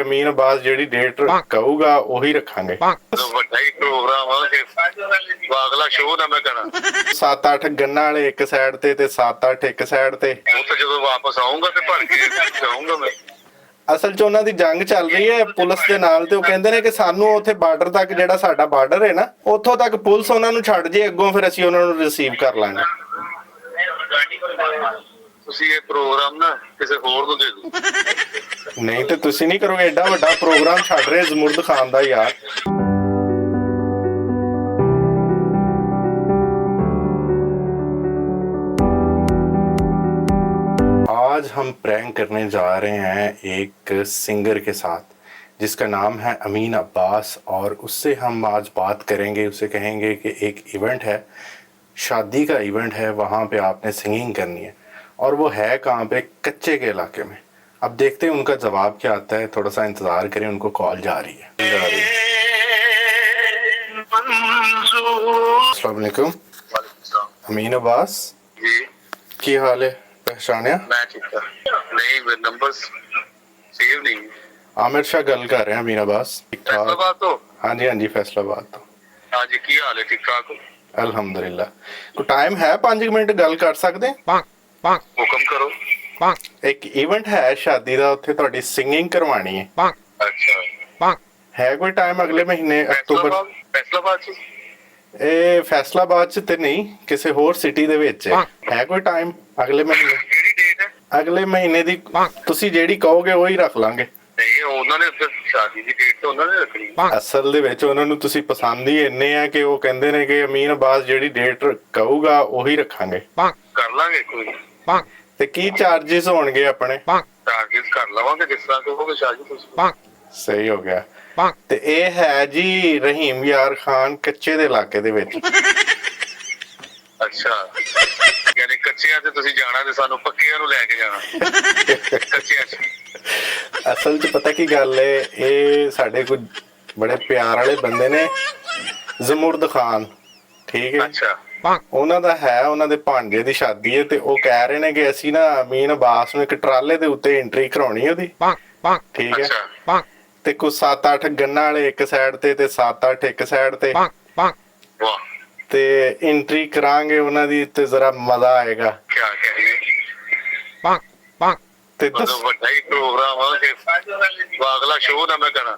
ਅਮੀਨ ਅਬਾਸ ਜਿਹੜੀ ਡੇਟ ਕਹੂਗਾ ਉਹੀ ਰੱਖਾਂਗੇ। ਵੱਡਾ ਹੀ ਪ੍ਰੋਗਰਾਮ ਆ ਕਿ ਅਗਲਾ ਸ਼ੋਅ ਨਾ ਮੈਂ ਕਰਾਂ 7-8 ਗੰਨਾਂ ਵਾਲੇ ਇੱਕ ਸਾਈਡ ਤੇ 7-8 ਇੱਕ ਸਾਈਡ ਤੇ। ਉੱਥੇ ਜਦੋਂ ਵਾਪਸ ਆਉਂਗਾ ਤੇ ਭਰ ਕੇ ਜਾਊਂਗਾ ਮੈਂ। ਅਸਲ 'ਚ ਉਹਨਾਂ ਦੀ ਜੰਗ ਚੱਲ ਰਹੀ ਹੈ ਪੁਲਿਸ ਦੇ ਨਾਲ, ਤੇ ਉਹ ਕਹਿੰਦੇ ਨੇ ਕਿ ਸਾਨੂੰ ਉੱਥੇ ਬਾਰਡਰ ਤੱਕ, ਜਿਹੜਾ ਸਾਡਾ ਬਾਰਡਰ ਹੈ ਨਾ, ਉੱਥੋਂ ਤੱਕ ਪੁਲਿਸ ਉਹਨਾਂ ਨੂੰ ਛੱਡ ਜੇ ਅੱਗੋਂ, ਫਿਰ ਅਸੀਂ ਉਹਨਾਂ ਨੂੰ ਰਿਸੀਵ ਕਰ ਲਾਂਗੇ। ਤੁਸੀਂ ਇਹ ਪ੍ਰੋਗਰਾਮ ਨਾ ਕਿਸੇ ਹੋਰ ਨੂੰ ਦੇ ਦਿਓ। ਨਹੀਂ ਤੇ ਤੁਸੀਂ ਨਹੀਂ ਕਰੋਗੇ? ਐਡਾ ਵੱਡਾ ਪ੍ਰੋਗਰਾਮ ਛੱਡ ਰਹੇ ਜ਼ਮੁਰਦ ਖਾਨ ਦਾ यार। आज हम प्रैंक करने जा रहे हैं एक सिंगर के साथ जिसका नाम है अमीन अब्बास, और उससे हम आज बात करेंगे। उसे कहेंगे कि एक इवेंट है, शादी का इवेंट है, वहाँ पे आपने सिंगिंग करनी है, और वो है कहाँ पे? कच्चे के इलाके में। अब देखते हैं उनका जवाब क्या आता है, थोड़ा सा इंतज़ार करें, उनको कॉल जा रही है। अस्सलाम वालेकुम। अमीन अब्बास जी की हाल है? पहचानिया? मैं ठीक है। नहीं मेरे नंबर सेव नहीं। आमिर शाह गल कर रहे हैं अमीन अब्बास। ठीक ठाक? फैसलाबाद तो हाँ जी, हाँ जी, फैसलाबाद तो। हाँ जी की हाल है? ठीक ठाक हो? अल्हम्दुलिल्लाह। को टाइम है 5 मिनट गल कर सकते हैं? हुक्म करो। एक इवेंट है शादी का, उत्थे तुहाडी सिंगिंग करवानी है। अच्छा है कोई टाइम अगले महीने अक्तूबर? फैसलाबाद च ਇਹ ਫੈਸਲਾਬਾਦ ਚ ਤੇ ਨਹੀਂ, ਕਿਸੇ ਹੋਰ ਸਿਟੀ ਦੇ ਵਿੱਚ ਹੈ ਕੋਈ ਟਾਈਮ ਅਗਲੇ ਮਹੀਨੇ? ਕਿਹੜੀ ਡੇਟ ਹੈ? ਅਗਲੇ ਮਹੀਨੇ ਦੀ ਤੁਸੀਂ ਜਿਹੜੀ ਕਹੋਗੇ ਉਹੀ ਰੱਖ ਲਾਂਗੇ। ਨਹੀਂ ਉਹਨਾਂ ਨੇ ਫਿਰ ਸ਼ਾਦੀ ਦੀ ਡੇਟ ਤਾਂ ਉਹਨਾਂ ਨੇ ਰੱਖਣੀ। ਅਸਲ ਦੇ ਵਿੱਚ ਉਹਨਾਂ ਨੂੰ ਤੁਸੀਂ ਪਸੰਦ ਹੀ ਇੰਨੇ ਆ ਕਿ ਉਹ ਕਹਿੰਦੇ ਨੇ ਕਿ ਅਮੀਨ ਅਬਾਸ ਜਿਹੜੀ ਡੇਟ ਕਹੂਗਾ ਉਹੀ ਰੱਖਾਂਗੇ। ਕਰ ਲਾਂਗੇ ਕੋਈ। ਤੇ ਕੀ ਚਾਰजेस ਹੋਣਗੇ ਆਪਣੇ? ਚਾਰजेस ਕਰ ਲਵਾਂਗੇ ਜਿਸ ਤਰ੍ਹਾਂ ਕਹੋਗੇ ਸ਼ਾਦੀ ਤੁਸੀਂ। ਸਹੀ ਹੋ ਗਿਆ। ਤੇ ਇਹ ਹੈ ਜੀ ਰਹੀਮ ਯਾਰ ਖਾਨ, ਕੱਚੇ ਦੇ ਇਲਾਕੇ ਦੇ ਵਿੱਚ। ਅੱਛਾ ਯਾਨੀ ਕੱਚਿਆਂ ਤੇ ਤੁਸੀਂ ਜਾਣਾ ਤੇ ਸਾਨੂੰ ਪੱਕਿਆਂ ਨੂੰ ਲੈ ਕੇ ਜਾਣਾ ਕੱਚਿਆਂ ਚ। ਅਸਲ 'ਚ ਪਤਾ ਕੀ ਗੱਲ ਹੈ, ਇਹ ਸਾਡੇ ਕੋਈ ਬੜੇ ਪਿਆਰ ਵਾਲੇ ਬੰਦੇ ਨੇ, ਜ਼ਮੁਰਦ ਖਾਨ, ਠੀਕ ਹੈ? ਅੱਛਾ ਉਹਨਾਂ ਦਾ ਹੈ, ਉਹਨਾਂ ਦੇ ਭਾਂਜੇ ਦੀ ਸ਼ਾਦੀ ਹੈ, ਤੇ ਉਹ ਕਹਿ ਰਹੇ ਨੇ ਕਿ ਅਸੀਂ ਨਾ ਅਮੀਨ ਅਬਾਸ ਨੂੰ ਇੱਕ ਟਰਾਲੇ ਦੇ ਉੱਤੇ ਐਂਟਰੀ ਕਰਾਉਣੀ ਉਹਦੀ, ਠੀਕ ਹੈ? ਤੇ ਕੁਝ 7-8 ਗੰਨਾਂ ਵਾਲੇ ਇੱਕ ਸਾਈਡ ਤੇ 7-8 ਇੱਕ ਸਾਈਡ ਤੇ। ਵਾਹ ਤੇ ਐਂਟਰੀ ਕਰਾਂਗੇ ਉਹਨਾਂ ਦੀ, ਤੇ ਜ਼ਰਾ ਮਜ਼ਾ ਆਏਗਾ। ਕੀ ਕਹਿੰਦੇ ਤੇ ਵੱਡਾ ਹੀ ਪ੍ਰੋਗਰਾਮ ਆ ਕਿ ਅਗਲਾ ਸ਼ੋਅ ਨਾ ਮੈਂ ਕਰਾਂ।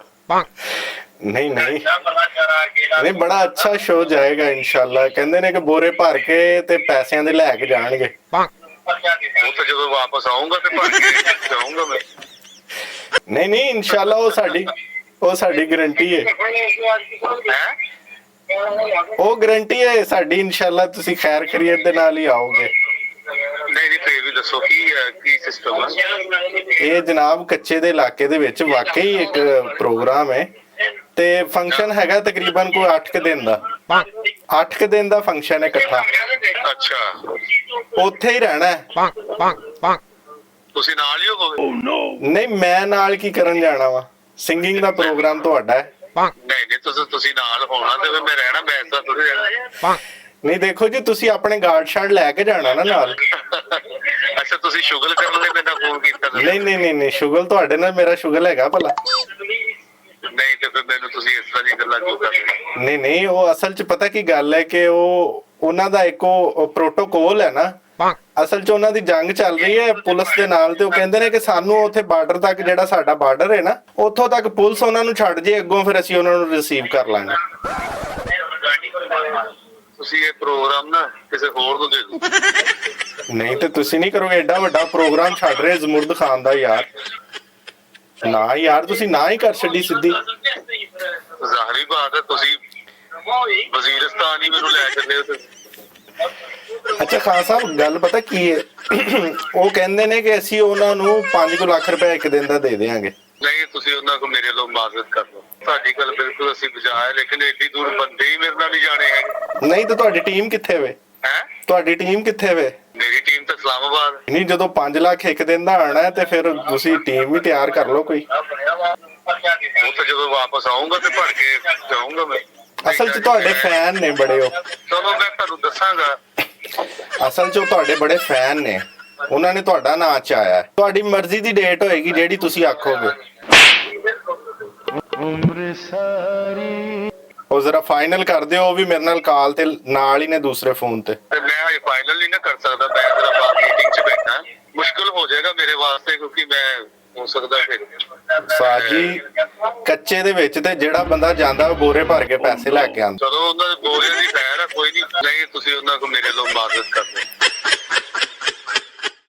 ਨਹੀਂ ਨਹੀਂ ਨਹੀਂ, ਬੜਾ ਅੱਛਾ ਸ਼ੋਅ ਜਾਏਗਾ ਇਨਸ਼ਾਅੱਲਾ। ਕਹਿੰਦੇ ਨੇ ਕਿ ਬੋਰੇ ਭਰ ਕੇ ਤੇ ਪੈਸਿਆਂ ਦੇ ਲੈ ਕੇ ਜਾਣਗੇ। ਉੱਥੇ ਜਦੋਂ ਵਾਪਸ ਆਉਂਗਾ ਤੇ ਭਰ ਕੇ ਜਾਊਂਗਾ ਮੈਂ। ਨਹੀਂ ਨਹੀਂ, ਇਨਸ਼ਾਅੱਲਾ ਉਹ ਸਾਡੀ ਗਾਰੰਟੀ ਹੈ। ਉਹ ਗਾਰੰਟੀ ਹੈ ਸਾਡੀ, ਇਨਸ਼ਾਅੱਲਾ ਤੁਸੀਂ ਖੈਰ ਖੈਰੀਅਤ ਦੇ ਨਾਲ ਹੀ ਆਓਗੇ। ਨਹੀਂ ਨਹੀਂ ਫੇਰ ਵੀ ਦੱਸੋ ਕੀ ਸਿਸਟਮ ਹੈ? ਇਹ ਜਨਾਬ ਕੱਚੇ ਦੇ ਇਲਾਕੇ ਦੇ ਵਿੱਚ ਵਾਕਈ ਇੱਕ ਪ੍ਰੋਗਰਾਮ ਹੈ, ਤੇ ਫੰਕਸ਼ਨ ਹੈਗਾ ਤਕਰੀਬਨ ਕੋਈ 8 ਕੁ ਦਿਨ ਦਾ। 8 ਕੁ ਦਿਨ ਦਾ ਫੰਕਸ਼ਨ ਹੈ ਇਕੱਠਾ। ਅੱਛਾ ਉੱਥੇ ਹੀ ਰਹਿਣਾ ਹੈ। ਤੁਸੀਂ ਨਾਲ ਹੀ ਹੋਵੋਗੇ? ਨਹੀਂ, ਮੈਂ ਨਾਲ ਕੀ ਕਰਨ ਜਾਣਾ ਵਾ? ਸਿੰਗਿੰਗ ਦਾ ਪ੍ਰੋਗਰਾਮ ਤੁਹਾਡਾ ਹੈ। ਨਹੀਂ ਨਹੀਂ ਤੁਸੀਂ ਨਾਲ ਹੋਣਾ ਤੇ ਫਿਰ ਮੈਂ ਰਹਿਣਾ, ਮੈਂ ਐਸਾ ਥੋੜੀ ਰਹਿਣਾ। ਨਹੀਂ ਦੇਖੋ ਜੀ, ਤੁਸੀਂ ਆਪਣੇ ਗਾਰਡ ਸ਼ਾਰਡ ਲੈ ਕੇ ਜਾਣਾ ਨਾ ਨਾਲ। ਅੱਛਾ ਤੁਸੀਂ ਸ਼ੁਗਲ ਕਰਨ ਲਈ ਮੈਨੂੰ ਫੋਨ ਕੀਤਾ? ਨਹੀਂ ਨਹੀਂ ਨਹੀਂ ਨਹੀਂ, ਸ਼ੁਗਲ ਤੁਹਾਡੇ ਨਾਲ ਮੇਰਾ ਸ਼ੁਗਲ ਹੈਗਾ ਭਲਾ। ਨਹੀਂ ਤੇ ਫਿਰ ਮੈਨੂੰ ਤੁਸੀਂ ਇਸ ਤਰ੍ਹਾਂ ਦੀ ਗੱਲਾਂ ਕਿਉਂ ਕਰਦੇ? ਨਹੀਂ ਨਹੀਂ, ਉਹ ਅਸਲ 'ਚ ਪਤਾ ਕੀ ਗੱਲ ਹੈ ਕਿ ਉਹਨਾਂ ਦਾ ਇੱਕ ਪ੍ਰੋਟੋਕੋਲ ਹੈ ਨਾ। ਅਸਲ 'ਚ ਉਹਨਾਂ ਦੀ ਜੰਗ ਚੱਲ ਰਹੀ ਹੈ ਪੁਲਿਸ ਦੇ ਨਾਲ, ਤੇ ਉਹ ਕਹਿੰਦੇ ਨੇ ਕਿ ਸਾਨੂੰ ਉੱਥੇ ਬਾਰਡਰ ਤੱਕ, ਜਿਹੜਾ ਸਾਡਾ ਬਾਰਡਰ ਹੈ ਨਾ, ਉੱਥੋਂ ਤੱਕ ਪੁਲਿਸ ਉਹਨਾਂ ਨੂੰ ਛੱਡ ਜੇ ਅੱਗੋਂ, ਫਿਰ ਅਸੀਂ ਉਹਨਾਂ ਨੂੰ ਰਿਸੀਵ ਕਰ ਲਾਂਗੇ। ਤੁਸੀਂ ਇਹ ਪ੍ਰੋਗਰਾਮ ਨਾ ਕਿਸੇ ਹੋਰ ਨੂੰ ਦੇ ਦਿਓ। ਨਹੀਂ ਤੇ ਤੁਸੀਂ ਨਹੀਂ ਕਰੋਗੇ? ਐਡਾ ਵੱਡਾ ਪ੍ਰੋਗਰਾਮ ਛੱਡ ਰਹੇ ਜ਼ਮੁਰਦ ਖਾਨ ਦਾ यार। ਨਾ ਯਾਰ, ਤੁਸੀਂ ਨਾ ਹੀ ਕਰ ਛੱਡੀ ਸਿੱਧੀ। ਜ਼ਾਹਰੀ ਬਾਤ ਹੈ ਤੁਸੀਂ ਵਜ਼ੀਰਸਤਾਨ ਹੀ ਮੈਨੂੰ ਲੈ ਚੱਲੇ ਹੋ। ਅੱਛਾ ਖਾਨ ਸਾਹਿਬ, ਗੱਲ ਪਤਾ ਕੀ ਹੈ, ਉਹ ਕਹਿੰਦੇ ਨੇ ਕਿ ਅਸੀਂ ਉਹਨਾਂ ਨੂੰ 5 ਲੱਖ ਰੁਪਏ ਇੱਕ ਦਿਨ ਦਾ ਦੇ ਦੇਵਾਂਗੇ। ਨਹੀਂ ਤੁਸੀਂ ਉਹਨਾਂ ਕੋਲ ਮੇਰੇ ਲੋਕ ਮਾਜ਼ਰਤ ਕਰ ਲਓ। ਤੁਹਾਡੀ ਗੱਲ ਬਿਲਕੁਲ ਅਸੀਂ ਬਜਾਏ, ਲੇਕਿਨ ਏਡੀ ਦੂਰ ਬੰਦੇ ਹੀ ਮੇਰੇ ਨਾਲ ਨਹੀਂ ਜਾਣੇ ਹੈਗੇ। ਨਹੀਂ ਤਾਂ ਤੁਹਾਡੀ ਟੀਮ ਕਿੱਥੇ ਵੇ? ਹੈ ਤੁਹਾਡੀ ਟੀਮ ਕਿੱਥੇ ਵੇ? ਮੇਰੀ ਟੀਮ ਤਾਂ ਇਸਲਾਮਾਬਾਦ। ਨਹੀਂ, ਜਦੋਂ 5 ਲੱਖ ਇੱਕ ਦਿਨ ਦਾ ਆਣਾ ਹੈ ਤੇ ਫਿਰ ਤੁਸੀਂ ਟੀਮ ਵੀ ਤਿਆਰ ਕਰ ਲਓ ਕੋਈ। ਉੱਥੇ ਜਦੋਂ ਵਾਪਸ ਆਉਂਗਾ ਤੇ ਭਰ ਕੇ ਜਾਊਂਗਾ ਮੈਂ। ਅਸਲ 'ਚ ਤੁਹਾਡੇ ਫੈਨ ਨੇ ਬੜੇ ਉਹ। ਚਲੋ ਮੈਂ ਤੁਹਾਨੂੰ ਦੱਸਾਂਗਾ। ਅਸਲ 'ਚ ਉਹ ਤੁਹਾਡੇ ਬੜੇ ਫੈਨ ਨੇ, ਉਹਨਾਂ ਨੇ ਤੁਹਾਡਾ ਨਾਂ ਚਾਹਿਆ। ਤੁਹਾਡੀ ਮਰਜ਼ੀ ਦੀ ਡੇਟ ਹੋਏਗੀ ਜਿਹੜੀ ਤੁਸੀਂ ਆਖੋਗੇ। ਉਮਰ ਸਾਰੀ। ਉਹ ਜ਼ਰਾ ਫਾਈਨਲ ਕਰ ਦਿਓ, ਉਹ ਵੀ ਮੇਰੇ ਨਾਲ ਕਾਲ ਤੇ ਨਾਲ ਹੀ ਨੇ ਦੂਸਰੇ ਫੋਨ ਤੇ। ਤੇ ਮੈਂ ਹਜੇ ਫਾਈਨਲ ਨਹੀਂ ਨਾ ਕਰ ਸਕਦਾ, ਮੈਂ ਜਰਾ ਬਾਹਰ ਮੀਟਿੰਗ 'ਚ ਬੈਠਾ, ਮੁਸ਼ਕਲ ਹੋ ਜਾਏਗਾ ਮੇਰੇ ਵਾਸਤੇ, ਕਿਉਂਕਿ ਮੈਂ ਹੋ ਸਕਦਾ ਫਿਰ ਸਾਜੀ ਕੱਚੇ ਦੇ ਵਿੱਚ ਤੇ ਜਿਹੜਾ ਬੰਦਾ ਜਾਂਦਾ ਉਹ ਬੋਰੇ ਭਰ ਕੇ ਪੈਸੇ ਲੈ ਕੇ ਆਉਂਦਾ। ਚਲੋ ਉਹਨਾਂ ਦੇ ਬੋਲੇ ਦੀ ਖੈਰ ਆ, ਕੋਈ ਨਹੀਂ ਤੁਸੀਂ ਉਹਨਾਂ ਕੋਲ ਮੇਰੇ ਲੋਕ ਮਾਜ਼ਰਤ ਕਰ ਲਓ।